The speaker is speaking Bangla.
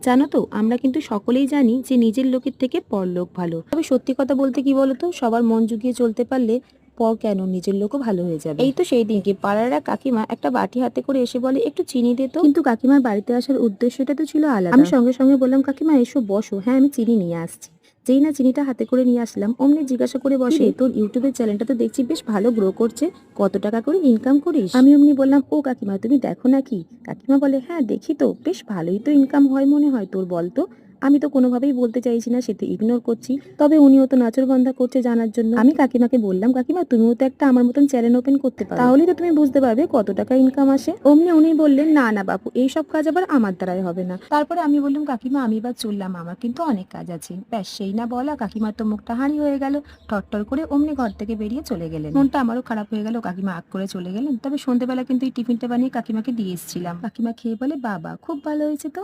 জানো তো, আমরা কিন্তু সকলেই জানি যে নিজের লোকের থেকে পরলোক ভালো। তবে সত্যি কথা বলতে কি বলতো, সবার মন জুগিয়ে চলতে পারলে পর কেন নিজের লোকও ভালো হয়ে যাবে। এই তো সেই দিনকে পাড়ার এক কাকিমা একটা বাটি হাতে করে এসে বলে, একটু চিনি দে তো। কিন্তু কাকিমার বাড়িতে আসার উদ্দেশ্যটা তো ছিল আলাদা। আমি সঙ্গে সঙ্গে বললাম, কাকিমা এসো বসো, হ্যাঁ আমি চিনি নিয়ে আসছি। যেই না চিনিটা হাতে করে নিয়ে আসলাম, অমনি জিজ্ঞাসা করে বসে, তোর ইউটিউবের চ্যানেলটা তো দেখছি বেশ ভালো গ্রো করছে, কত টাকা করে ইনকাম করিস? আমি অমনি বললাম, ও কাকিমা তুমি দেখো নাকি? কাকিমা বলে, হ্যাঁ দেখি তো, বেশ ভালোই তো ইনকাম হয় মনে হয় তোর, বলতো। আমি তো কোনোভাবেই বলতে চাইছি না, সে তো ইগনোর করছি, তবে উনিও তো নাচরবান্ধা করছে জানার জন্য। আমি কাকিমাকে বললাম, কাকিমা তুমিও তো একটা আমার মতন চ্যানেল ওপেন করতে পারো, তাহলেই তো তুমি বুঝতে পারবে কত টাকা ইনকাম আসে। অমনি উনি বললেন, না না বাপু, এইসব কাজ আবার আমার দ্বারাই হবে না। তারপরে আমি বললাম, কাকিমা আমি এবার চললাম, আমার কিন্তু অনেক কাজ আছে। ব্যাস সেই না বলা, কাকিমার তো মুখটা হাঁড়ি হয়ে গেল, টট্টর করে অমনি ঘর থেকে বেরিয়ে চলে গেলেন। মনটা আমারও খারাপ হয়ে গেল, কাকিমা আগ করে চলে গেলেন। তবে সন্ধ্যেবেলা কিন্তু এই টিফিনটা বানিয়ে কাকিমাকে দিয়ে এসেছিলাম। কাকিমা খেয়ে বলে, বাবা খুব ভালো হয়েছে তো।